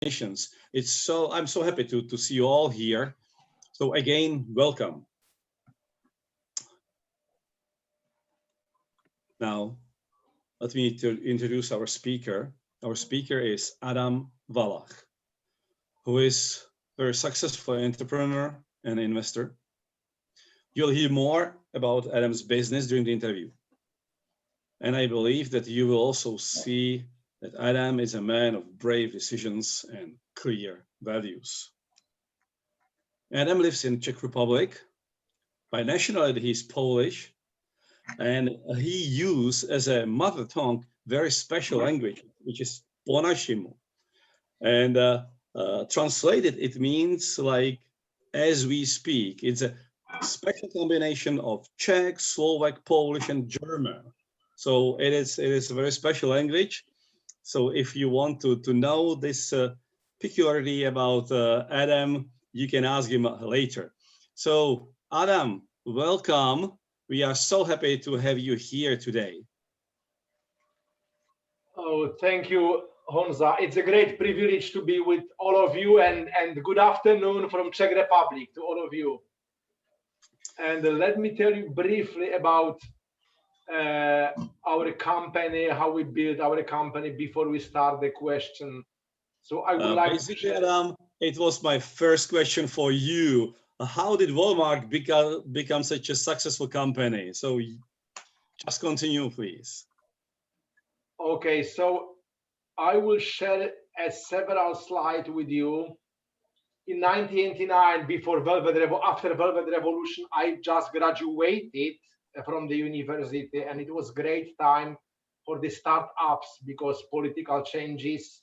combinations. I'm so happy to see you all here. So again, welcome. Now, let me introduce our speaker. Our speaker is Adam Walach, who is a very successful entrepreneur and investor. You'll hear more about Adam's business during the interview. And I believe that you will also see that Adam is a man of brave decisions and clear values. Adam lives in Czech Republic. By nationality, he's Polish, and he uses as a mother tongue very special language, which is po našemu. And translated, it means like as we speak. It's a special combination of Czech, Slovak, Polish, and German. So it is a very special language. So if you want to know this peculiarity about Adam, you can ask him later. So Adam, welcome. We are so happy to have you here today. Oh, thank you, Honza. It's a great privilege to be with all of you, and good afternoon from Czech Republic to all of you. And let me tell you briefly about our company, how we build our company before we start the question. So I would like to share. Adam, it was my first question for you. How did Walmart become such a successful company? So just continue, please. Okay, so I will share several slides with you. In 1989, after Velvet Revolution, I just graduated from the university, and it was great time for the startups because political changes.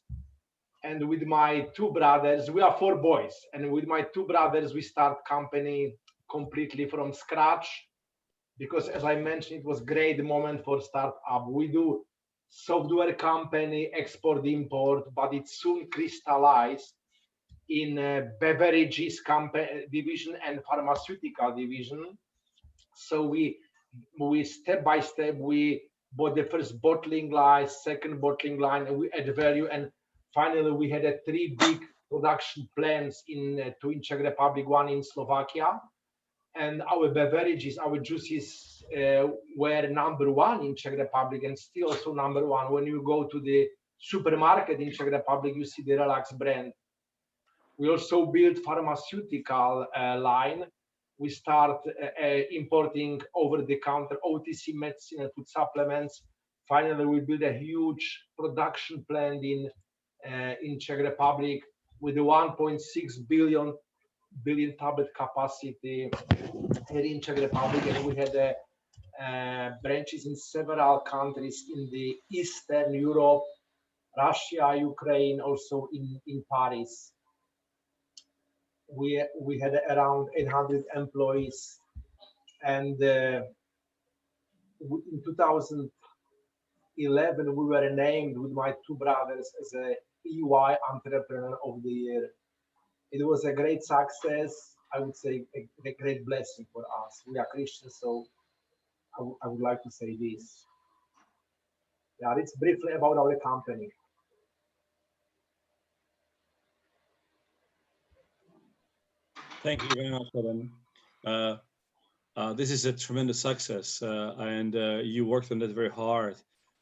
And with my two brothers, we are 4 boys, and with my 2 brothers, we start company completely from scratch because, as I mentioned, it was great moment for startup. We do software company, export, import, but it soon crystallized in beverages division and pharmaceutical division. So we step by step, we bought the first bottling line, second bottling line, and we add value. And finally, we had 3 big production plants in Czech Republic, 1 in Slovakia. And our beverages, our juices were #1 in Czech Republic and still also #1. When you go to the supermarket in Czech Republic, you see the Relax brand. We also built pharmaceutical line. We start importing over-the-counter OTC medicine and food supplements. Finally, we built a huge production plant in Czech Republic with a 1.6 billion tablet capacity here in Czech Republic, and we had branches in several countries in the Eastern Europe, Russia, Ukraine, also in Paris. We had around 800 employees, and in 2011 we were named with my 2 brothers as a EY Entrepreneur of the Year. It was a great success. I would say a great blessing for us. We are Christians, so I would like to say this. Yeah, it's briefly about our company. Thank you very much, Adam. This is a tremendous success, and you worked on that very hard.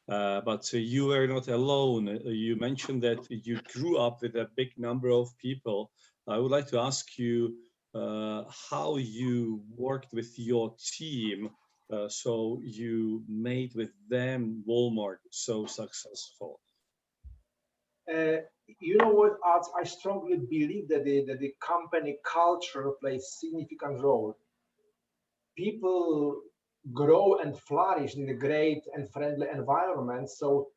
But you were not alone. You mentioned that you grew up with a big number of people. I would like to ask you how you worked with your team, so you made with them Walmart so successful. You know what, Arts? I strongly believe that the company culture plays significant role. People grow and flourish in a great and friendly environment. So,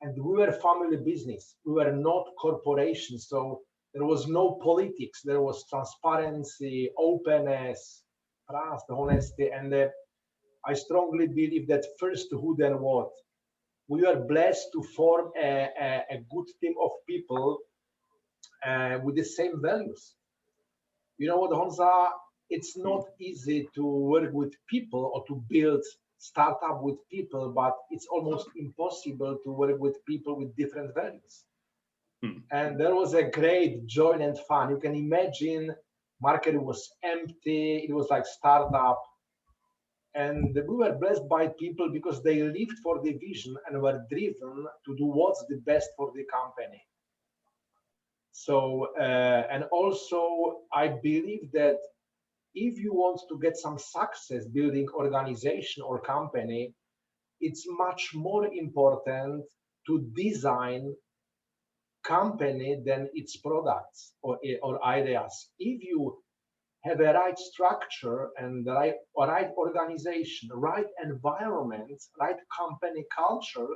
and we were family business. We were not corporation. So there was no politics. There was transparency, openness, trust, honesty. And I strongly believe that first who then what. We were blessed to form a good team of people with the same values. You know what, Honza? It's not easy to work with people or to build startup with people, but it's almost impossible to work with people with different values. And there was a great joy and fun. You can imagine, market was empty. It was like startup, and we were blessed by people because they lived for the vision and were driven to do what's the best for the company. So, and also I believe that if you want to get some success building organization or company, it's much more important to design company than its products or ideas. If you have a right structure and the right organization, right environment, right company culture,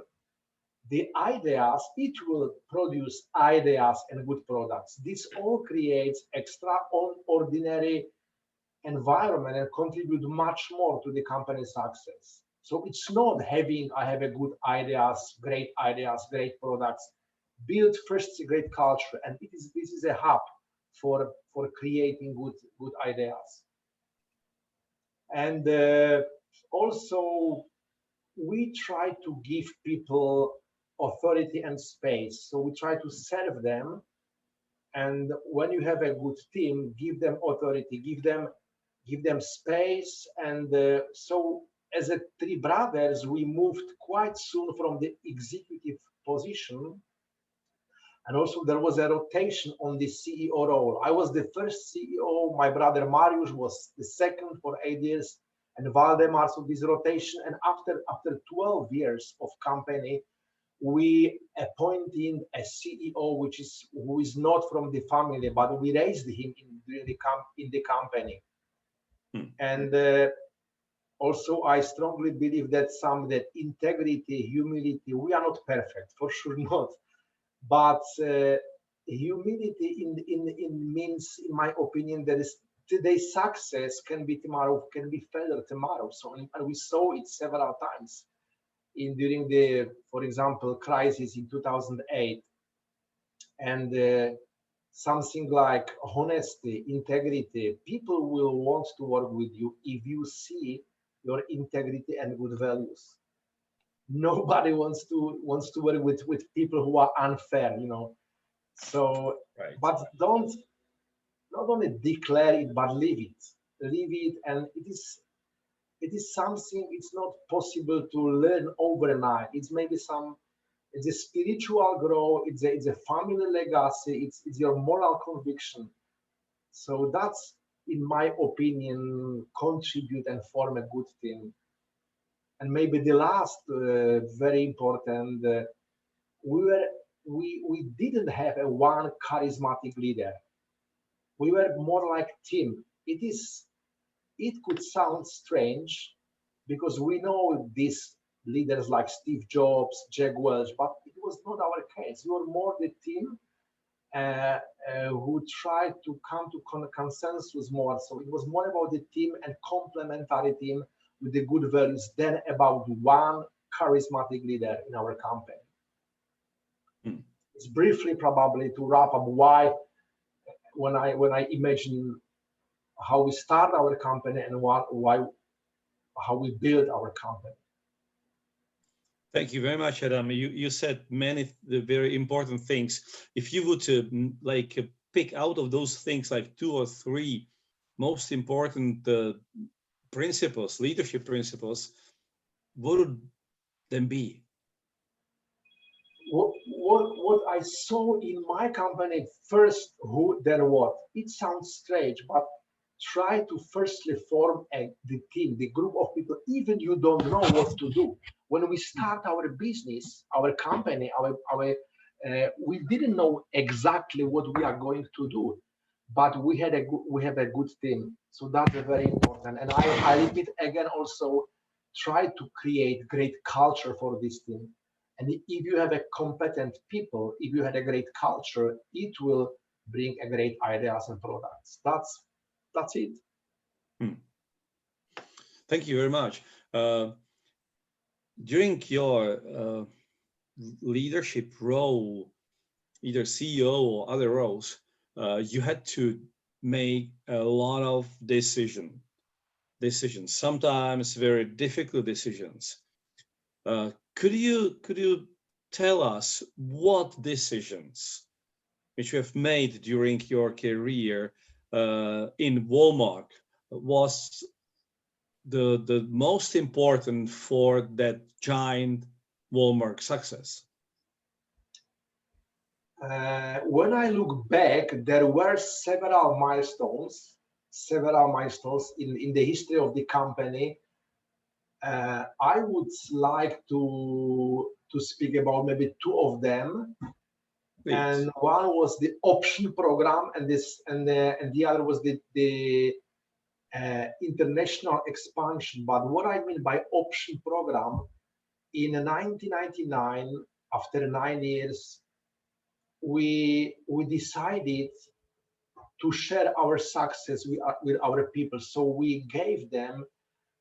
the ideas, it will produce ideas and good products. This all creates extraordinary environment and contribute much more to the company success. So it's not having, I have a good ideas, great products. Build first a great culture, and this is a hub for creating good ideas. And also we try to give people authority and space. So we try to serve them. And when you have a good team, give them authority, give them space. And so as a three brothers, we moved quite soon from the executive position. And also there was a rotation on the CEO role. I was the first CEO. My brother Mariusz was the second for 8 years, and Valdemar. So this rotation. And after 12 years of company, we appointed a CEO, who is not from the family, but we raised him in the company. And also, I strongly believe that integrity, humility, we are not perfect, for sure not. But humility in means, in my opinion, that is today's success can be failure tomorrow. So, and we saw it several times during the, for example, crisis in 2008, and something like honesty, integrity. People will want to work with you if you see your integrity and good values. Nobody wants to work with people who are unfair, So, Right. but don't not only declare it, but live it, and it is something. It's not possible to learn overnight. It's a spiritual growth. It's a family legacy. It's your moral conviction. So that's, in my opinion, contribute and form a good team. And maybe the last very important, we didn't have a one charismatic leader. We were more like team. It could sound strange because we know these leaders like Steve Jobs, Jack Welch, but it was not our case. We were more the team who tried to come to consensus more. So it was more about the team and complementary team with the good values than about one charismatic leader in our company. It's briefly probably to wrap up why when I imagine how we start our company and how we build our company. Thank you very much, Adam. You said many very important things. If you were to pick out of those things like 2 or 3 most important principles, leadership principles, what would them be? What I saw in my company first, who there what? It sounds strange, but try to firstly form the team, the group of people, even you don't know what to do. When we start our business, our company, we didn't know exactly what we are going to do, but we have a good team. So that's very important. And I repeat again, also try to create great culture for this team. And if you have a competent people, if you had a great culture, it will bring a great ideas and products. That's it. Thank you very much. During your leadership role, either CEO or other roles, you had to make a lot of decisions, sometimes very difficult decisions. Could you tell us what decisions which you have made during your career in Walmart was the most important for that giant Walmart success? When I look back, there were several milestones in the history of the company. I would like to speak about maybe two of them. Please. And one was the option program, and the other was the international expansion. But what I mean by option program, in 1999, after 9 years, we decided to share our success with our people. So we gave them,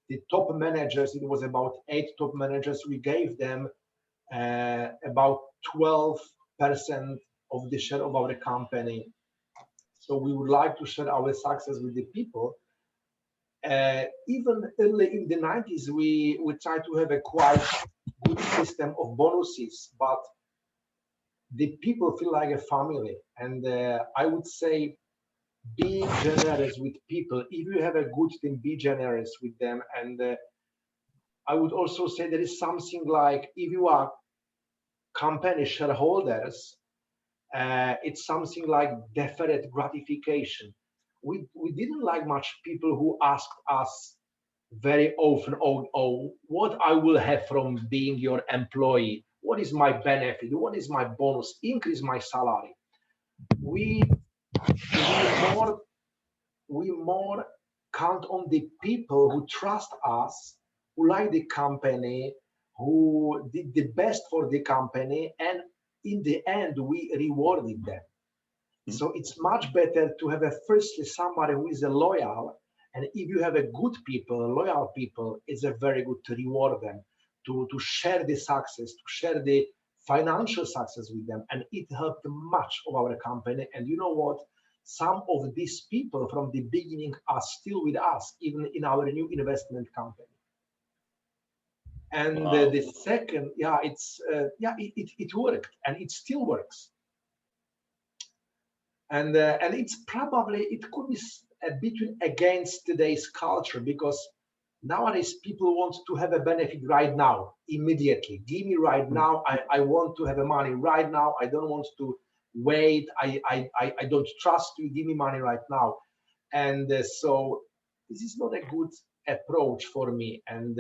the top managers, it was about 8 top managers, we gave them about 12% of the share of our company. So we would like to share our success with the people. Even early in the 90s, we tried to have a quite good system of bonuses, but the people feel like a family. And I would say, be generous with people. If you have a good team, be generous with them. And I would also say there is something like, if you are company shareholders, it's something like deferred gratification. We didn't like much people who asked us very often, oh, what I will have from being your employee, what is my benefit, what is my bonus, increase my salary. We more count on the people who trust us, who like the company, who did the best for the company, and in the end, we rewarded them. So it's much better to have firstly somebody who is a loyal, and if you have a good people, loyal people, it's a very good to reward them, to share the success, to share the financial success with them, and it helped much of our company. And you know what? Some of these people from the beginning are still with us, even in our new investment company. And Wow. the second, it worked, and it still works. And it's probably, it could be a bit against today's culture, because nowadays people want to have a benefit right now, immediately. Give me right now. I want to have a money right now. I don't want to wait. I don't trust you. Give me money right now. And so this is not a good approach for me. And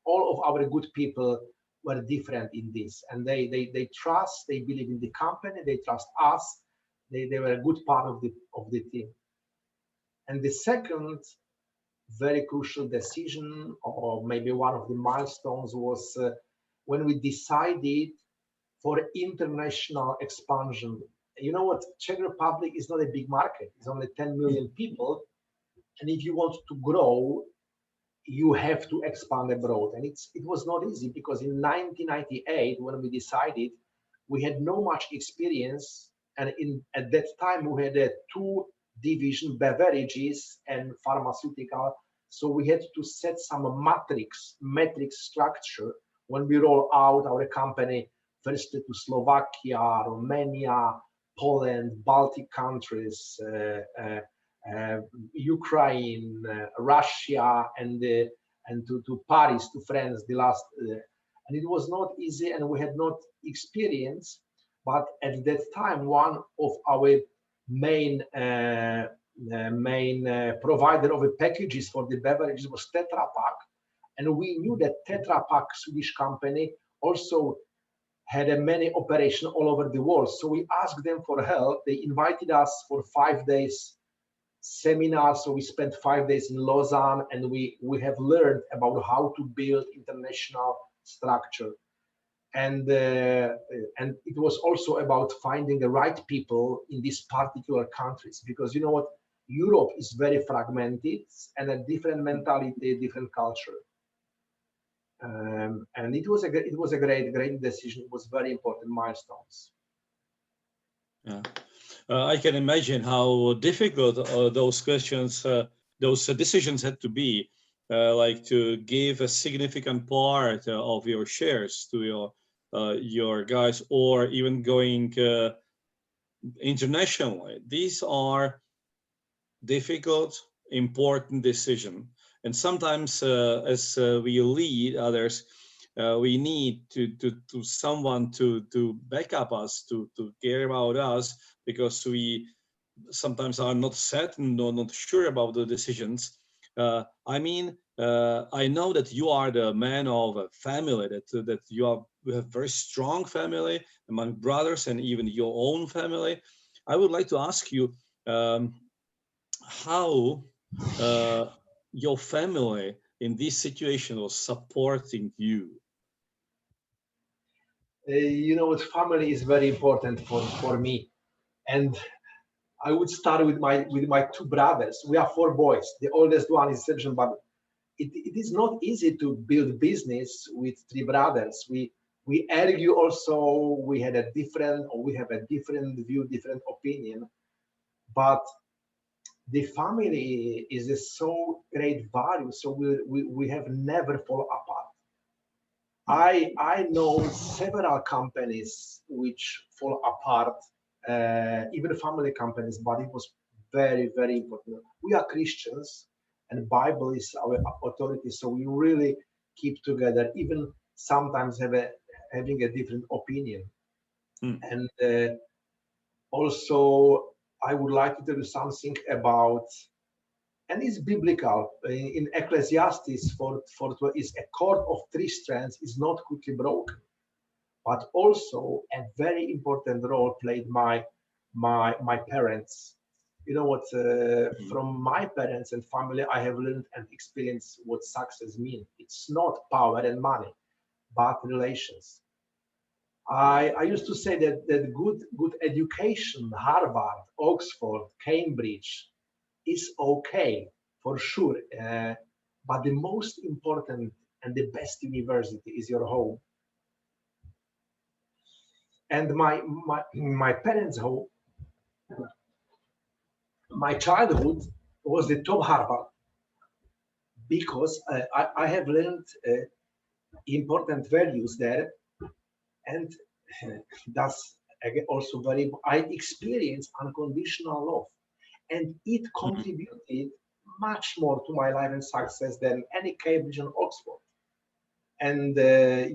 all of our good people were different in this, and they trust, they believe in the company, they trust us. They were a good part of the team. And the second very crucial decision, or maybe one of the milestones, was when we decided for international expansion. You know what? Czech Republic is not a big market. It's only 10 million people. And if you want to grow, you have to expand abroad. And it was not easy, because in 1998, when we decided, we had no much experience. And at that time, we had a 2 division, beverages and pharmaceutical. So we had to set some metric structure when we roll out our company, first to Slovakia, Romania, Poland, Baltic countries, Ukraine, Russia, and to Paris, to France, the last. And it was not easy, and we had not experience. But at that time, one of our main provider of the packages for the beverages was Tetra Pak, and we knew that Tetra Pak, Swedish company, also had a many operations all over the world. So we asked them for help. They invited us for 5 days seminar. So we spent 5 days in Lausanne, and we have learned about how to build international structure. And it was also about finding the right people in these particular countries, because you know what, Europe is very fragmented and a different mentality, different culture. And it was a great decision. It was very important milestones. Yeah, I can imagine how difficult those questions, those decisions had to be, like to give a significant part of your shares to your guys, or even going internationally, these are difficult, important decisions. And sometimes as we lead others, we need to someone to back up us, to care about us, because we sometimes are not certain or not sure about the decisions. I mean, I know that you are the man of a family, that you have very strong family among brothers and even your own family. I would like to ask you how your family in this situation was supporting you. You know what, family is very important for me. And I would start with my two brothers. We are four boys. The oldest one is exception, but it is not easy to build business with three brothers. We argue also. We had a different, or we have a different view, different opinion. But the family is a so great value. So we have never fall apart. I know several companies which fall apart, even family companies, but it was very, very important. We are Christians, and Bible is our authority, so we really keep together, even sometimes having a different opinion. Mm. And also, I would like to tell you something about, and it's biblical. In Ecclesiastes 4:12 is a cord of three strands is not quickly broken. But also a very important role played my parents. You know what? From my parents and family, I have learned and experienced what success means. It's not power and money, but relations. I used to say that good education, Harvard, Oxford, Cambridge, is okay for sure. But the most important and the best university is your home. And my parents' home, my childhood was the top Harvard, because I have learned important values there, and that's again also very. I experienced unconditional love, and it Mhm. contributed much more to my life and success than any Cambridge and Oxford. And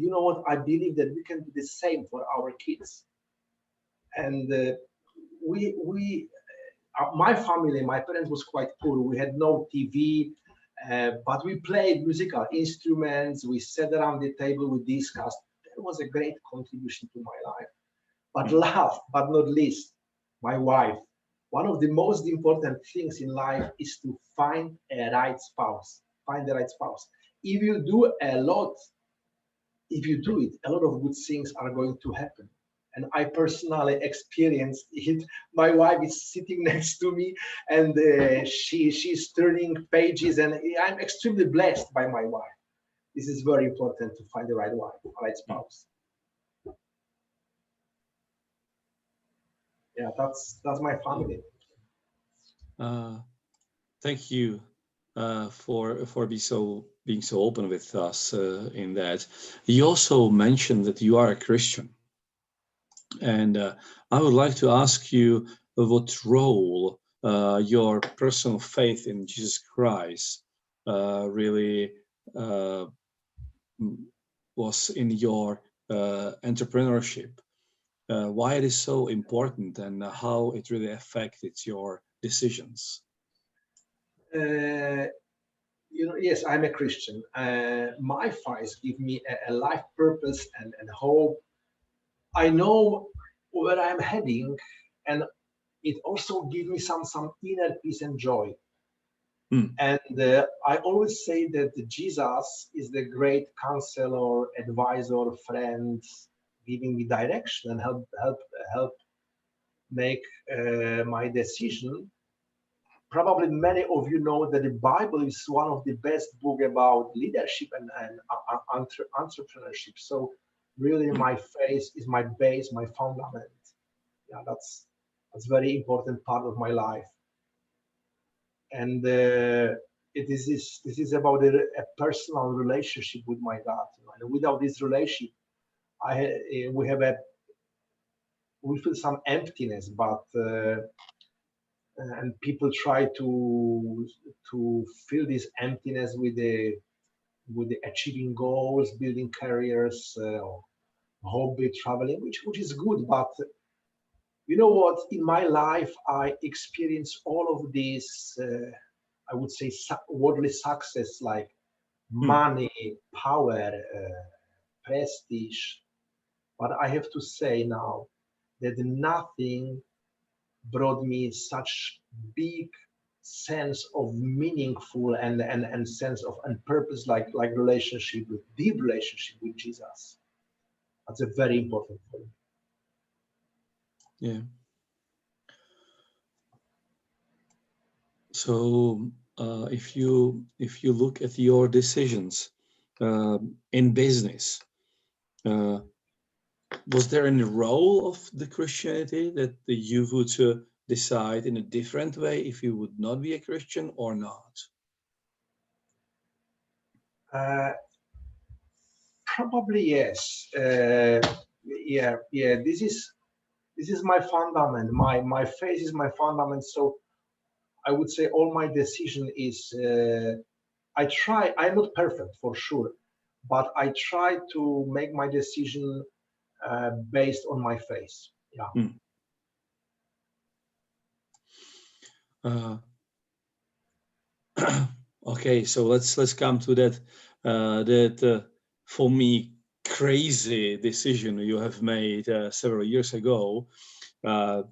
you know what? I believe that we can do the same for our kids. And we my family, my parents was quite poor. We had no TV, but we played musical instruments. We sat around the table, we discussed. That was a great contribution to my life. But Mm. last but not least, my wife. One of the most important things in life is to find a right spouse. Find the right spouse. If you do a lot, if you do it, a lot of good things are going to happen. And I personally experienced it. My wife is sitting next to me, and she's turning pages, and I'm extremely blessed by my wife. This is very important to find the right wife, right Mm. spouse. Yeah, that's my family. Uh, Thank you for being so open with us in that. You also mentioned that you are a Christian, and I would like to ask you what role your personal faith in Jesus Christ really uh, was in your entrepreneurship. Why it is so important, and how it really affected your decisions. Uh, yes, I'm a Christian. My faith give me a life purpose and hope. I know where I'm heading, and it also gives me some inner peace and joy. Mm. And I always say that Jesus is the great counselor, advisor, friend, giving me direction and help make my decision. Probably many of you know that the Bible is one of the best book about leadership and entrepreneurship. So really, Mm. my faith is my base, my fundament. Yeah, that's very important part of my life. And this is about a personal relationship with my God. And without this relationship, we have a we feel some emptiness, but and people try to fill this emptiness with the achieving goals, building careers, hobby, traveling, which is good. But you know what? In my life, I experienced all of this. I would say worldly success, like money, power, prestige. But I have to say now that nothing brought me such big sense of meaningful and sense of and purpose like relationship with deep relationship with Jesus. That's a very important thing. Yeah. So if you look at your decisions in business, was there any role of the Christianity that you would decide in a different way if you would not be a Christian or not? Probably yes. Yeah. This is my fundament. My faith is my fundament. So I would say all my decision is. I try. I'm not perfect for sure, but I try to make my decision based on my faith. Yeah. Okay, so let's come to that for me crazy decision you have made several years ago,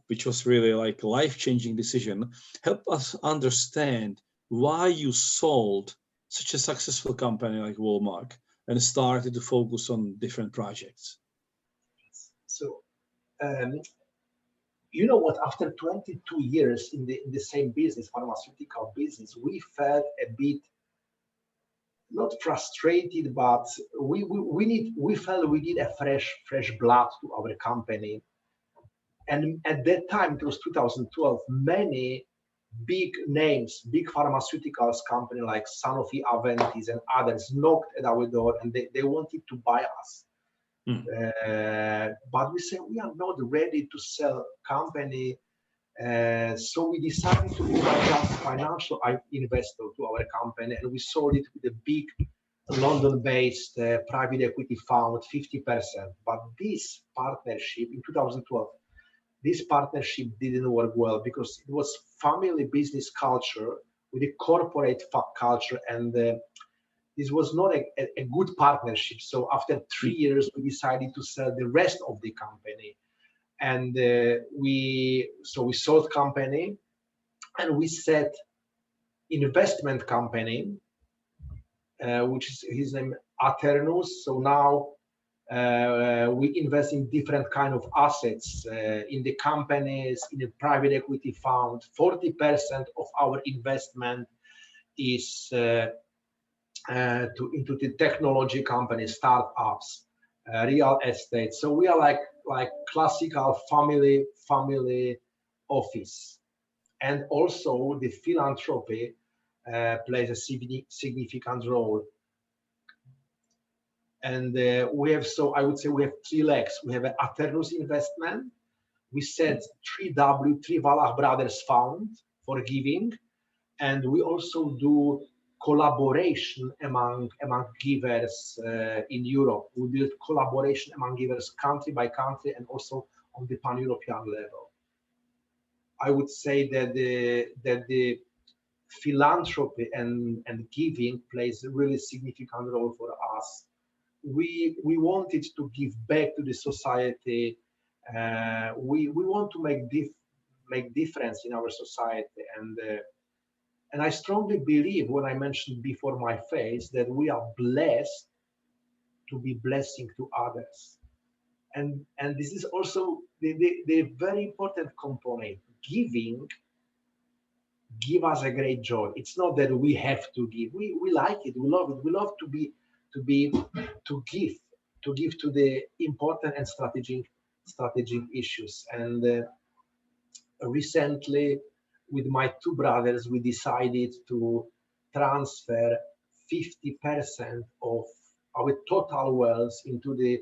which was really like life-changing decision. Help us understand why you sold such a successful company like Walmart and started to focus on different projects. So you know what? After 22 years in the same business, pharmaceutical business, we felt a bit not frustrated, but we felt we need a fresh blood to our company. And at that time, it was 2012. Many big names, big pharmaceuticals company like Sanofi, Aventis, and others knocked at our door, and they wanted to buy us. But we said we are not ready to sell company. So we decided to be just financial investor to our company, and we sold it with a big London-based private equity fund, 50%. But this partnership in 2012, this partnership didn't work well because it was family business culture with a corporate culture, and this was not a good partnership. So after 3 years, we decided to sell the rest of the company. And we sold company, and we set investment company, which is his name Aternos. So now we invest in different kind of assets in the companies, in a private equity fund. 40% of our investment is into the technology companies, startups, real estate. So we are like classical family office, and also the philanthropy plays a significant role. And we have, so I would say we have 3 legs. We have an Aternos investment. We set 3W, 3 Walach Brothers Fund for giving, and we also do collaboration among givers in Europe. We build collaboration among givers country by country and also on the pan-European level. I would say that the philanthropy and giving plays a really significant role for us. We wanted to give back to the society. We want to make difference in our society, and I strongly believe, when I mentioned before my faith, that we are blessed to be blessing to others. And this is also the very important component. Giving give us a great joy. It's not that we have to give. We like it. We love it. We love to give to the important and strategic issues. And recently, with my 2 brothers, we decided to transfer 50% of our total wealth into the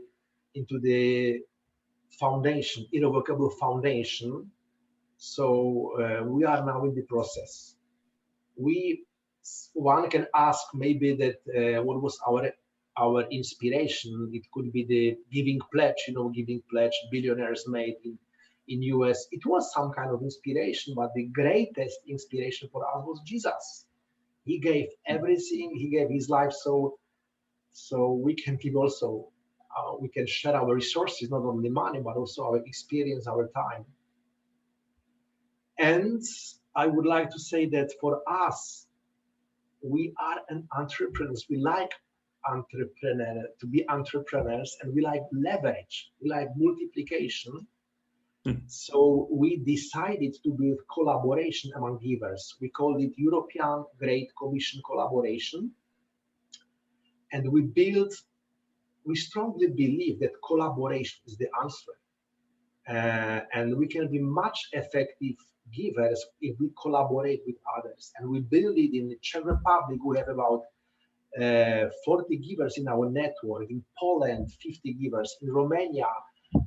foundation, irrevocable foundation. So we are now in the process. One can ask maybe that what was our inspiration? It could be the giving pledge, giving pledge billionaires made in US. It was some kind of inspiration, but the greatest inspiration for us was Jesus. He gave everything. He gave his life, so we can give also. We can share our resources, not only money, but also our experience, our time. And I would like to say that for us, we are an entrepreneurs. We like to be entrepreneurs, and we like leverage. We like multiplication. So we decided to build collaboration among givers. We called it European Great Commission Collaboration. And we strongly believe that collaboration is the answer. And we can be much effective givers if we collaborate with others. And we build it in the Czech Republic. We have about 40 givers in our network. In Poland, 50 givers. In Romania,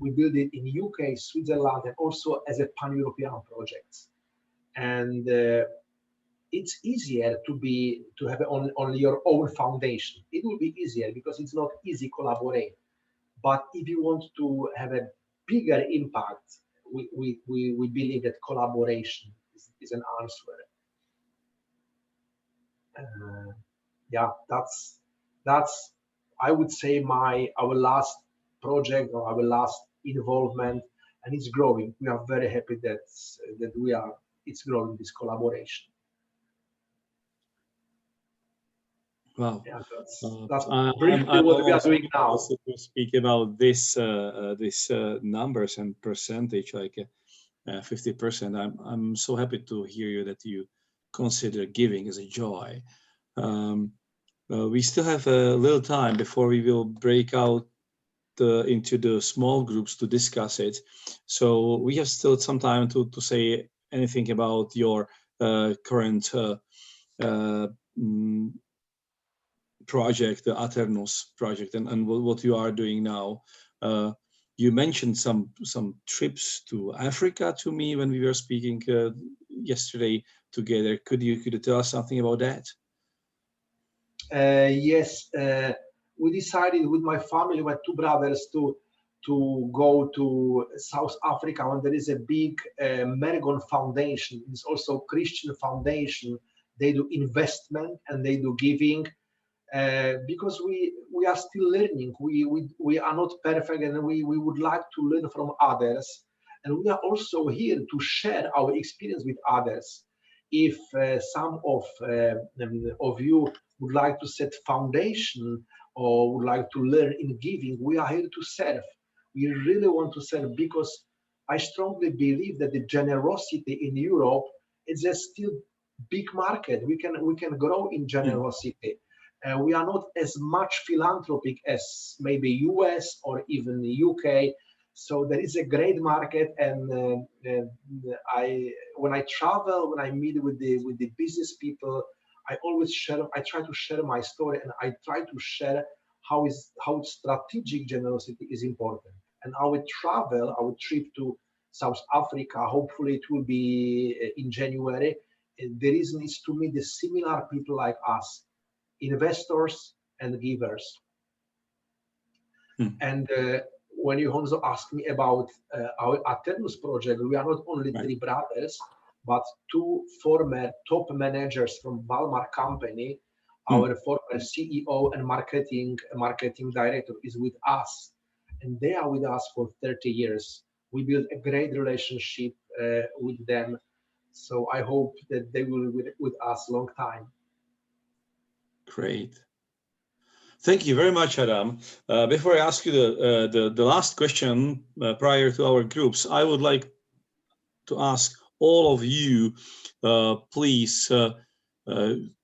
we build it in UK, Switzerland, and also as a pan-European project. And it's easier to have only your own foundation. It will be easier because it's not easy to collaborate. But if you want to have a bigger impact, we believe that collaboration is an answer. Yeah, that's I would say our last project or our last involvement, and it's growing. We are very happy that it's growing, this collaboration. Wow. Yeah, that's briefly what we are doing now. Also to speak about this numbers and percentage, like 50%. I'm so happy to hear you that you consider giving as a joy. We still have a little time before we will break out into the small groups to discuss it. So we have still some time to say anything about your current project, the Aternos project, and what you are doing now. You mentioned some trips to Africa to me when we were speaking yesterday together. Could you tell us something about that? Yes, we decided with my family, my two brothers, to go to South Africa when there is a big Mergon Foundation. It's also a Christian foundation. They do investment and they do giving. Because we are still learning. We are not perfect, and we would like to learn from others. And we are also here to share our experience with others. If some of you would like to set foundation or would like to learn in giving, we are here to serve. We really want to serve because I strongly believe that the generosity in Europe is a still big market. We can grow in generosity. We are not as much philanthropic as maybe US or even the UK. So there is a great market, and when I travel, when I meet with the business people, I try to share my story, and I try to share how strategic generosity is important. And our trip to South Africa, hopefully it will be in January. The reason is to meet the similar people like us, investors and givers. And when you also ask me about our Aternos project, we are not only three brothers, but two former top managers from Walmart company. Our former CEO and marketing director is with us, and they are with us for 30 years. We built a great relationship with them. So I hope that they will be with us a long time. Great. Thank you very much, Adam. Before I ask you the last question prior to our groups, I would like to ask all of you, please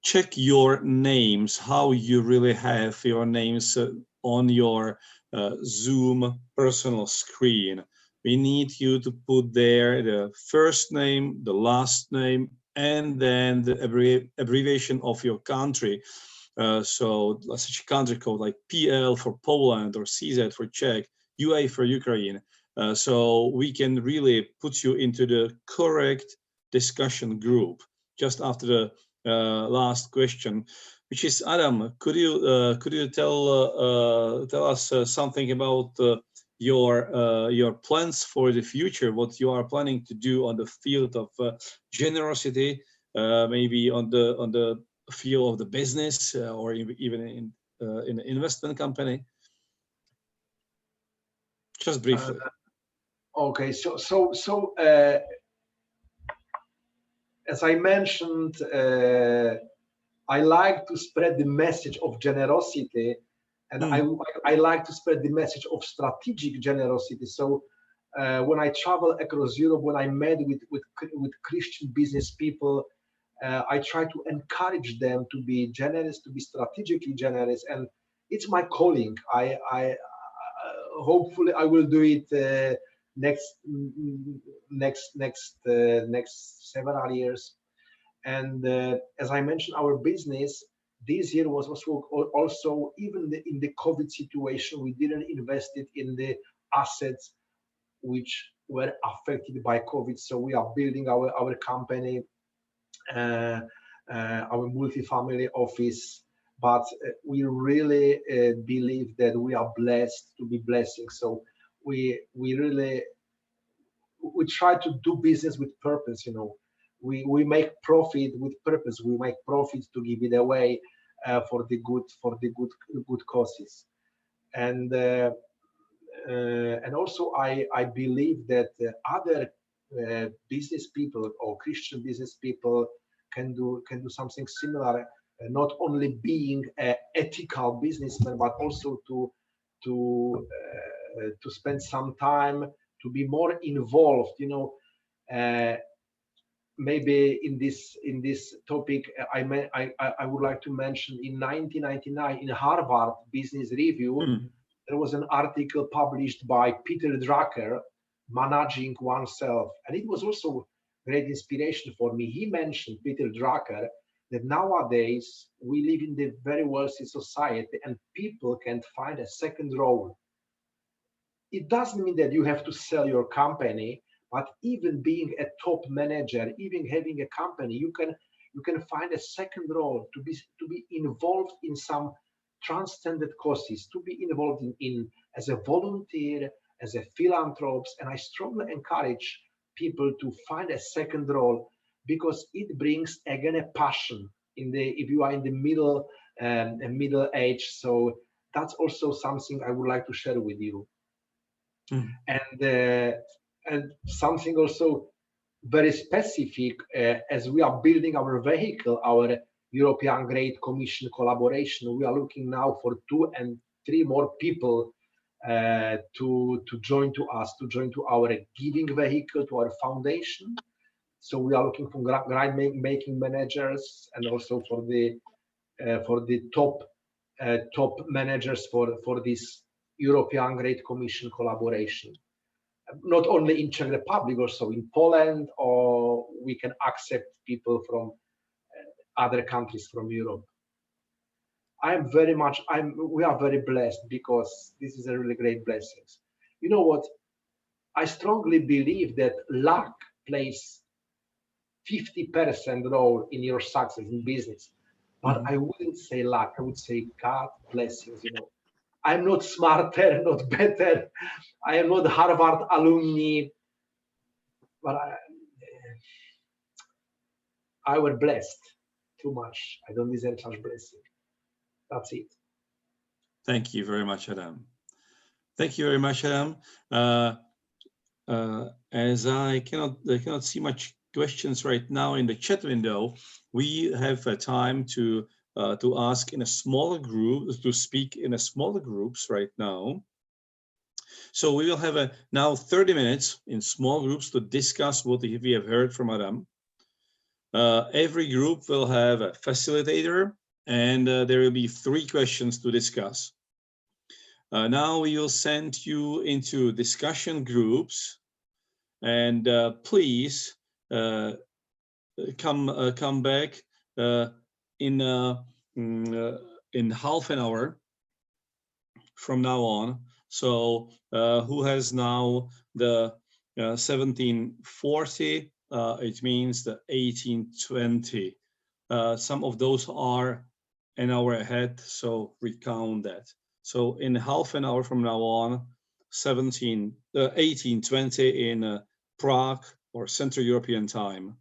check your names, how you really have your names on your Zoom personal screen. We need you to put there the first name, the last name, and then the abbreviation of your country. So such a country code like PL for Poland or CZ for Czech, UA for Ukraine. so we can really put you into the correct discussion group just after the last question, which is Adam. Could you tell us something about your plans for the future? What you are planning to do on the field of generosity, maybe on the field of the business, or even in an investment company? Just briefly. Okay, as I mentioned, I like to spread the message of generosity, and I like to spread the message of strategic generosity. So when I travel across Europe, when I met with Christian business people, I try to encourage them to be generous, to be strategically generous, and it's my calling. I hopefully I will do it next several years. And as I mentioned, our business this year was also even in the COVID situation, we didn't invest it in the assets which were affected by COVID. So we are building our company, our multifamily office, but we really believe that we are blessed to be blessing. So we try to do business with purpose. We make profit with purpose. We make profit to give it away for the good causes. And also I believe that other business people or Christian business people can do something similar, not only being an ethical businessman, but also to spend some time to be more involved. Maybe in this topic, I would like to mention in 1999 in Harvard Business Review, there was an article published by Peter Drucker, Managing Oneself, and it was also great inspiration for me. He mentioned, Peter Drucker, that nowadays we live in the very wealthy society and people can't find a second role. It doesn't mean that you have to sell your company, but even being a top manager, even having a company, you can find a second role to be involved in some transcendent causes, to be involved in as a volunteer, as a philanthropist. And I strongly encourage people to find a second role, because it brings again a passion if you are in the middle age. So that's also something I would like to share with you. And something also very specific, as we are building our vehicle, our European Great Commission collaboration, we are looking now for 2 and 3 more people to join to our giving vehicle, to our foundation. So we are looking for grant making managers, and also for the top managers for this European Great Commission collaboration. Not only in Czech Republic, also in Poland, or we can accept people from other countries from Europe. We are very blessed, because this is a really great blessing. You know what? I strongly believe that luck plays 50% role in your success in business, but I wouldn't say luck. I would say God blessings. I'm not smarter, not better. I am not Harvard alumni, but I was blessed too much. I don't deserve such blessing. That's it. Thank you very much, Adam. Thank you very much, Adam. As I cannot see much questions right now in the chat window, we have time to ask in a smaller group, to speak in a smaller groups right now. So we will have now 30 minutes in small groups to discuss what we have heard from Adam. Every group will have a facilitator, and there will be 3 questions to discuss. Now we will send you into discussion groups, and please come back in half an hour from now on, So who has now the 1740? It means the 1820. Some of those are an hour ahead, so we count that. So in half an hour from now on, 1820 in Prague or Central European time.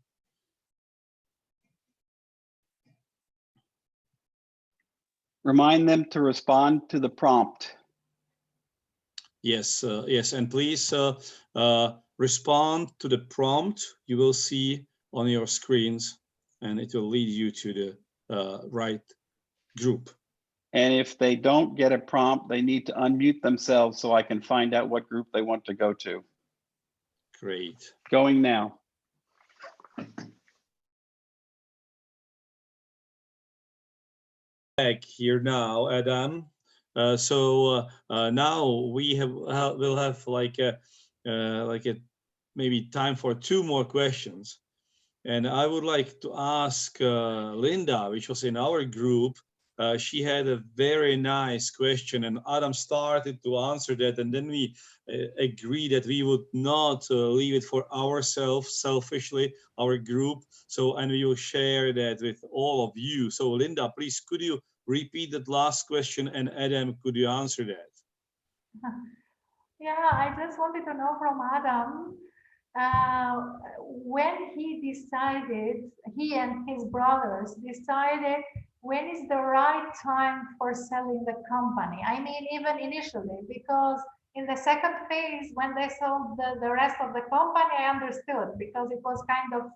Remind them to respond to the prompt. Yes, yes, and please respond to the prompt you will see on your screens, and it will lead you to the right group. And if they don't get a prompt, they need to unmute themselves so I can find out what group they want to go to. Great. Going now. Back here now, Adam. So now we will have like a maybe time for 2 more questions, and I would like to ask Linda, which was in our group. She had a very nice question, and Adam started to answer that, and then we agreed that we would not leave it for ourselves selfishly, our group. So, and we will share that with all of you. So, Linda, please, could you repeat that last question, and Adam, could you answer that? Yeah, I just wanted to know from Adam, when he and his brothers decided when is the right time for selling the company. I mean, even initially, because in the second phase, when they sold the rest of the company, I understood, because it was kind of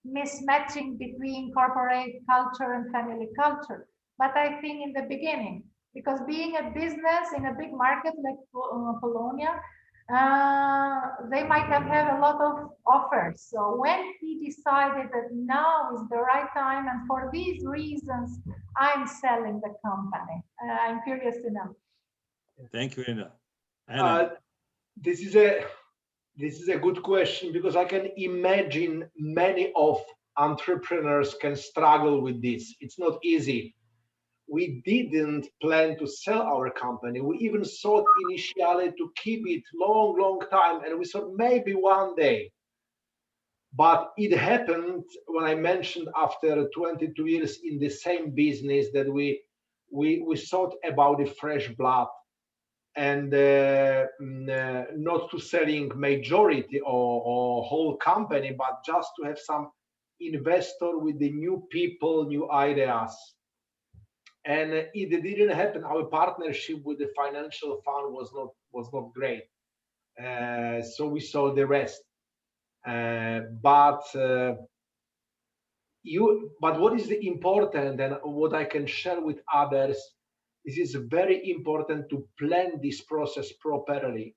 mismatching between corporate culture and family culture. But I think in the beginning, because being a business in a big market like Polonia, they might have had a lot of offers. So when he decided that now is the right time, and for these reasons, I'm selling the company. I'm curious to know. Thank you, Linda. This is a good question, because I can imagine many of entrepreneurs can struggle with this. It's not easy. We didn't plan to sell our company. We even thought initially to keep it long time, and we thought maybe one day. But it happened when I mentioned after 22 years in the same business that we thought about the fresh blood, and not to selling majority or whole company, but just to have some investor with the new people, new ideas. And it didn't happen. Our partnership with the financial fund was not great, so we sold the rest. But what is the important, and what I can share with others, this is very important to plan this process properly,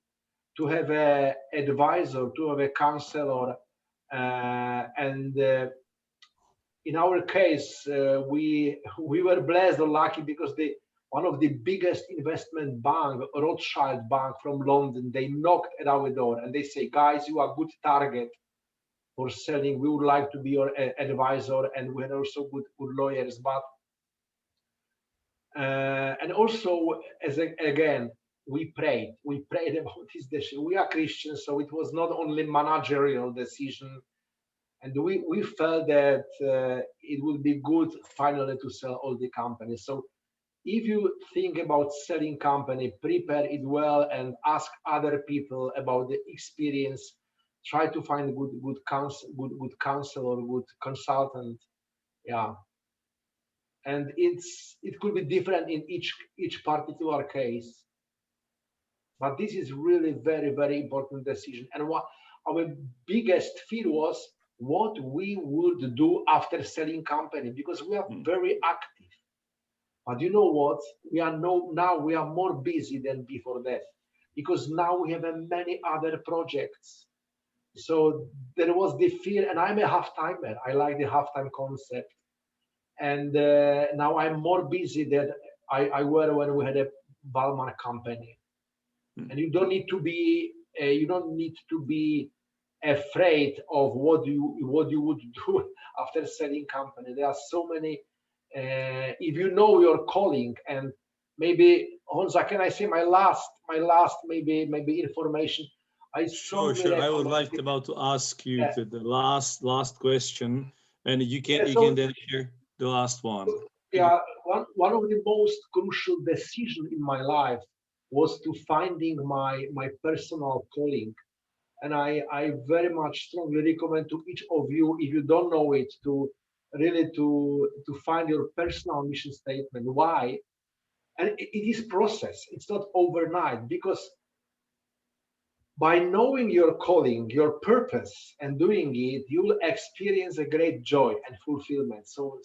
to have an advisor, to have a counselor, and in our case, we were blessed or lucky, because one of the biggest investment bank, Rothschild Bank from London, they knocked at our door and they say, guys, you are good target for selling. We would like to be your advisor, and we are also good lawyers. But and also, again, we prayed about this decision. We are Christians, so it was not only managerial decision. And we felt that it would be good finally to sell all the companies. So if you think about selling company, prepare it well and ask other people about the experience. Try to find good counselor, good consultant. Yeah. And it could be different in each particular case. But this is really very important decision. And what our biggest fear was, what we would do after selling company, because we are very active. But you know what? Now we are more busy than before that, because now we have many other projects. So there was the fear, and I'm a half-timer. I like the half-time concept. And now I'm more busy than I were when we had a Balmar company. And you don't need to be afraid of what you would do after selling company. There are so many. If you know your calling and maybe Honza, can I say my last maybe information? I Sure, strongly I would recommend like about to ask you Yeah. the last question, and you Yeah, can then share the last one. yeah, one of the most crucial decisions in my life was to finding my personal calling. And I very much strongly recommend to each of you, if you don't know it, to really to find your personal mission statement. Why? And it is process. It's not overnight, because by knowing your calling, your purpose, and doing it, you will experience a great joy and fulfillment. So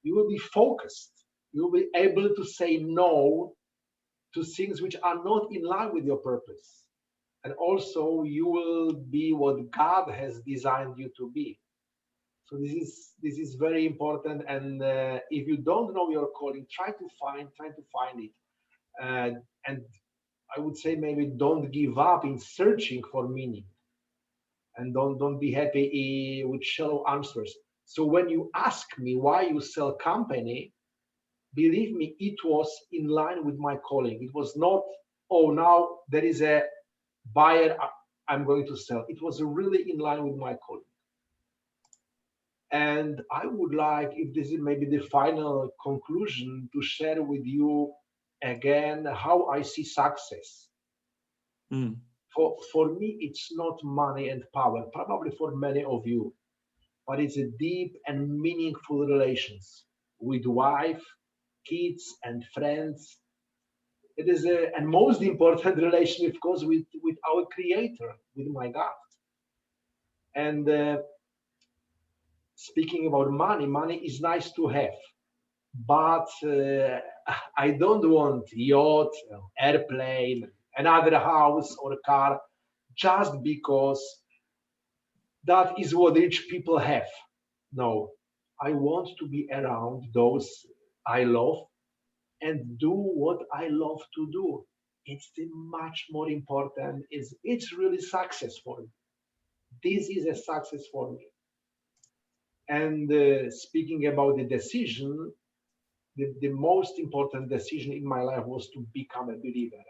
you will be focused. You will be able to say no to things which are not in line with your purpose. And also you will be what God has designed you to be. So this is very important. And if you don't know your calling, try to find it. And I would say maybe don't give up in searching for meaning, and don't be happy with shallow answers. So when you ask me why you sell company, believe me, it was in line with my calling. It was not, oh, now there is a buyer I'm going to sell. It was really in line with my calling. And I would like, if this is maybe the final conclusion, to share with you again how I see success. Mm. For me, it's not money and power, probably for many of you, but it's a deep and meaningful relations with wife, kids, and friends. It is a, and most important relation, of course, with our Creator, with my God. And speaking about money, money is nice to have, but I don't want yacht, airplane, another house or car, just because that is what rich people have. No, I want to be around those I love and do what I love to do. It's the much more important. It's really success for me. This is a success for me. And speaking about the decision, the most important decision in my life was to become a believer,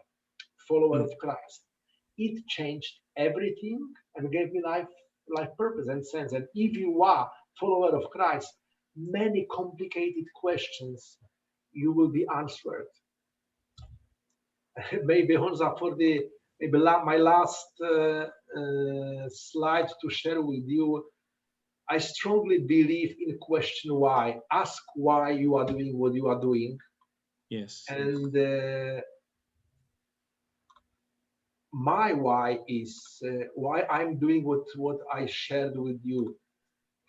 follower of Christ. It changed everything and gave me life purpose and sense. And if you are follower of Christ, many complicated questions you will be answered. Maybe Honza, for the maybe my last slide to share with you, I strongly believe in question why. Ask why you are doing what you are doing. Yes. And my why is why I'm doing what I shared with you.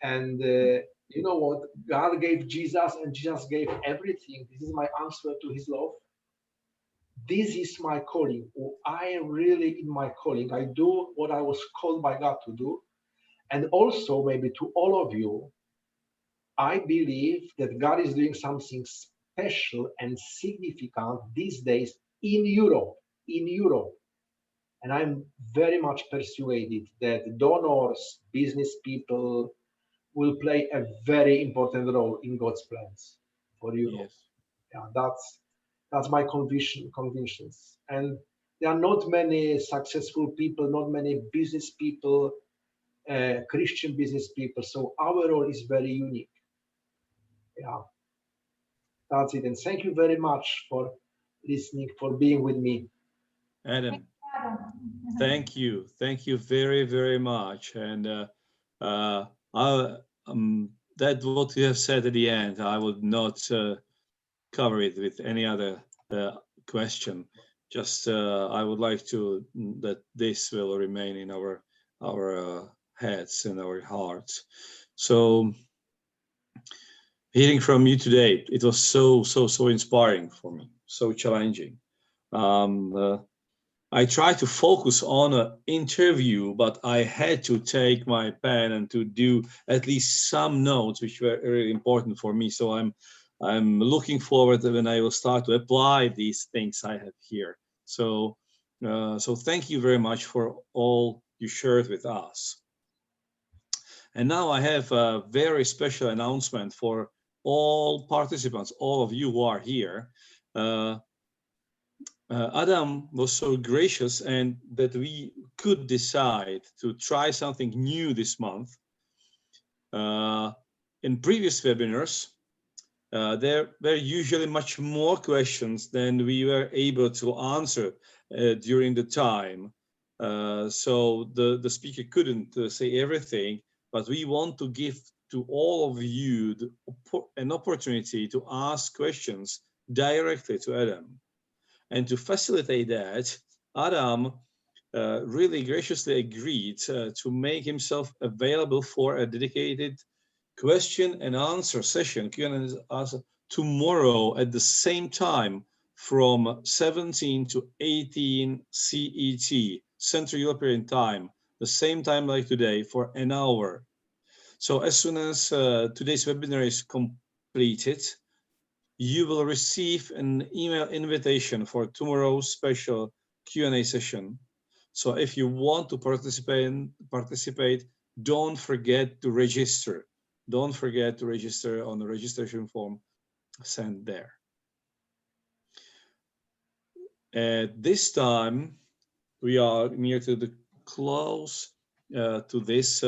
And you know what? God gave Jesus, and Jesus gave everything. This is my answer to his love. This is my calling. I am really in my calling. I do what I was called by God to do. And also, maybe to all of you, I believe that God is doing something special and significant these days in Europe. In Europe. And I'm very much persuaded that donors, business people will play a very important role in God's plans for Europe. Yes. Yeah, that's my convictions. And there are not many successful people, not many business people, Christian business people. So our role is very unique. Yeah, that's it. And thank you very much for listening, for being with me. Adam, Adam. thank you very, very much. And that what you have said at the end, I would not cover it with any other question. Just I would like to that this will remain in our heads and our hearts. So hearing from you today, it was so inspiring for me, so challenging. I tried to focus on an interview, but I had to take my pen and to do at least some notes, which were really important for me. So I'm looking forward to when I will start to apply these things I have here. So thank you very much for all you shared with us. And now I have a very special announcement for all participants, all of you who are here. Adam was so gracious and that we could decide to try something new this month. In previous webinars, there were usually much more questions than we were able to answer during the time. So the speaker couldn't say everything, but we want to give to all of you an opportunity to ask questions directly to Adam. And to facilitate that, Adam really graciously agreed to make himself available for a dedicated question and answer session, Q&A answer, tomorrow at the same time from 17 to 18 CET, Central European Time, the same time like today for an hour. So as soon as today's webinar is completed, you will receive an email invitation for tomorrow's special Q&A session. So if you want to participate, don't forget to register. Don't forget to register on the registration form sent there. At this time, we are near to the close to this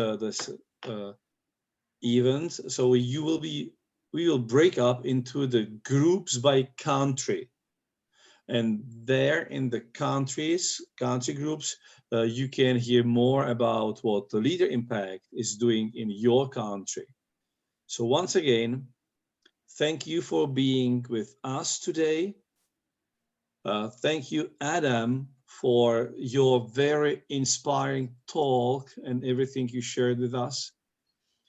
event. So we will break up into the groups by country. And there in the country groups, you can hear more about what the Leader Impact is doing in your country. So once again, thank you for being with us today. Thank you, Adam, for your very inspiring talk and everything you shared with us.